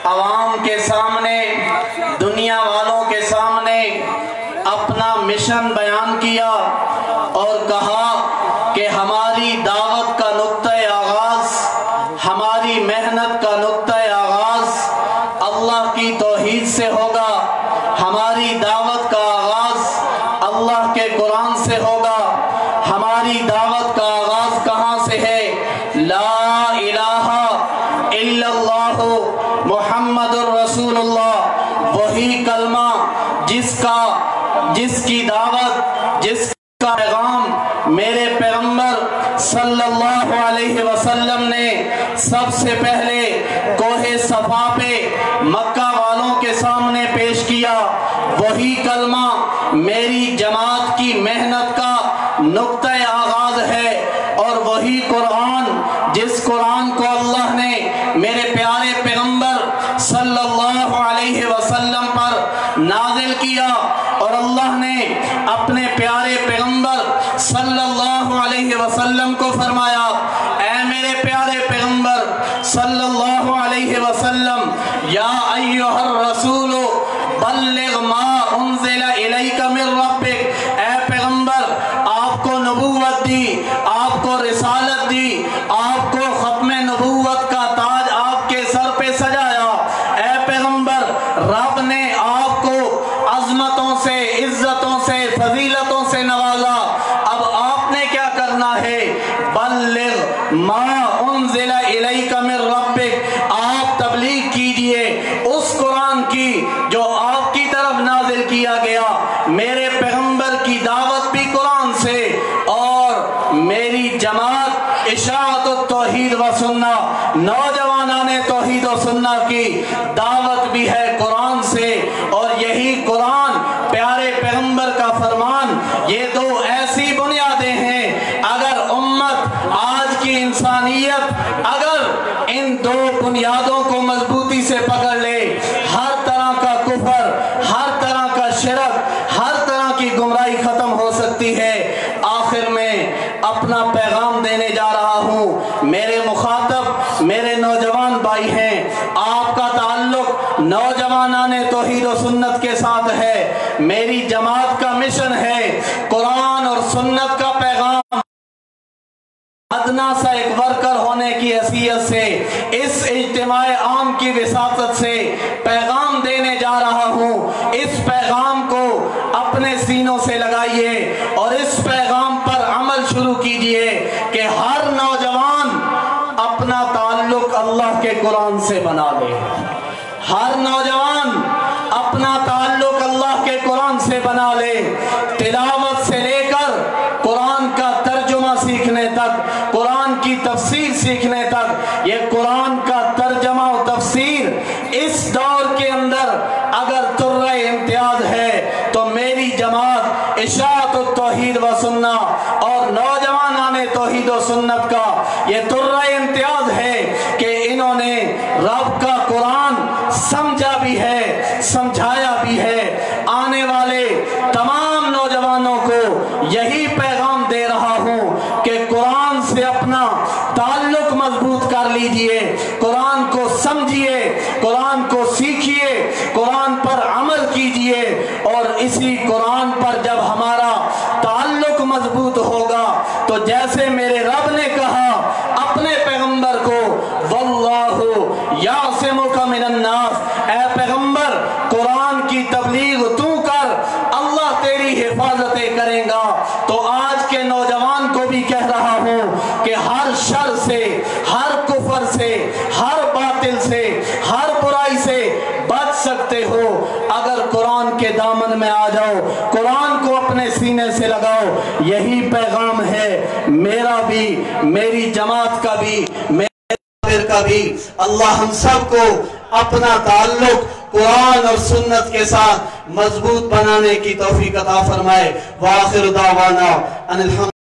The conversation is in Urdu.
عوام کے سامنے، دنیا والوں کے سامنے اپنا مشن بیان کیا اور کہا کہ ہماری دعوت کا نقطہ آغاز، ہماری محنت کا نقطہ آغاز اللہ کی توحید سے ہوگا، ہماری دعوت کا آغاز اللہ کے قرآن سے ہوگا۔ ہماری دعوت کا آغاز کہاں سے ہے؟ لا الہ الا اللہ محمد الرسول اللہ، وہی کلمہ جس کی دعوت، جس کا پیغام میرے پیغمبر صلی اللہ علیہ وسلم نے سب سے پہلے کوہ صفا پہ مکہ والوں کے سامنے پیش کیا، وہی کلمہ میری جماعت کی محنت کا نقطہ آغاز ہے، اور وہی قرآن جس قرآن کو اللہ نے میرے پیارے پیغمبر صلی اللہ علیہ وسلم پر نازل کیا، اور اللہ نے اپنے پیارے پیغمبر صلی اللہ علیہ وسلم کو فرمایا، اے میرے پیارے پیغمبر صلی اللہ علیہ وسلم، یا ایھا الرسول بلغ ما انزل الیک من ربک، اے پیغمبر آپ کو نبوت دی، آپ کو رسالت دی، آپ کو ختم نبوت کا تاج آپ کے سر پہ سجایا، اے پیغمبر رب نے آپ کو عظمتوں سے، عزتوں سے، فضیلتوں سے نوازا، اب آپ نے کیا کرنا ہے؟ بلغ ما انزل الیک من ربک، آپ تبلیغ کیجئے اس قرآن کی جو آپ کی طرف نازل کیا گیا۔ میرے پیغمبر کی دعوت بھی قرآن سے، اور میری جماعت اشاعت التوحید و سنہ، نوجوانان توحید و سنہ کی دعوت بھی ہے قرآن سے، اور یہی قرآن پیارے پیغمبر کا فرمان، یہ دو ایسی بنیادیں ہیں، اگر امت آج کی انسانیت اگر ان دو بنیادوں کو مضبوطی سے پکڑ لے، ہر طرح کا کفر، ہر طرح کا شرک، ہر طرح کی گمراہی ختم ہو سکتی ہے۔ آخر میں اپنا پیغام دینے جا رہا ہوں، میرے مخاطب میرے نوجوان بھائی ہیں، آپ کا تعلق نوجوانان توحید و سنت کے ساتھ ہے، میری جماعت کا مشن ہے قرآن اور سنت کا پیغام ادنا سا ایک ورکر ہونے کی حیثیت سے، اس اجتماع عام کی وساطت سے پیغام دینے جا رہا ہوں۔ اس پیغام کو اپنے سینوں سے لگائیے اور اس پیغام پر عمل شروع کیجئے کہ ہر نوجوان اپنا تعلق اللہ کے قرآن سے بنا لے، ہر نوجوان اپنا تعلق اللہ کے قرآن سے بنا لے، تلاوت سے لے کر قرآن کا ترجمہ سیکھنے تک، قرآن کی تفسیر سیکھنے تک۔ یہ قرآن کا ترجمہ و تفسیر اس دور کے اندر اگر ترہ امتیاز ہے تو میری جماعت اشاعت التوحید و سنہ اور نوجوانان توحید و سنت کا یہ ترہ امتیاز ہے کہ انہوں نے رب کا قرآن سمجھا بھی ہے، سمجھایا بھی ہے۔ آنے والے تمام نوجوانوں کو یہی پیغام دے رہا ہوں کہ قرآن سے اپنا تعلق مضبوط کر لیجئے، قرآن کو سمجھیے، قرآن کو سیکھیے، قرآن پر عمل کیجئے، اور اسی قرآن پر جب ہمارا تعلق مضبوط ہوگا تو جیسے میرے رب نے کہا اپنے پیغمبر کو، واللہ یعصمک من الناس، اے پیغمبر قرآن کی تبلیغ تو کر، اللہ تیری حفاظتیں کرے گا۔ تو آج کے نوجوان کو بھی کہہ رہا ہوں کہ ہر شر سے، ہر کفر سے، ہر باطل سے، ہر برائی سے بچ سکتے ہو اگر قرآن کے دامن میں آ جاؤ، قرآن کو اپنے سینے سے لگاؤ۔ یہی پیغام ہے میرا بھی، میری جماعت کا بھی، کا بھی۔ اللہ ہم سب کو اپنا تعلق قرآن اور سنت کے ساتھ مضبوط بنانے کی توفیق عطا فرمائے۔ وآخر دعوانا ان الحمد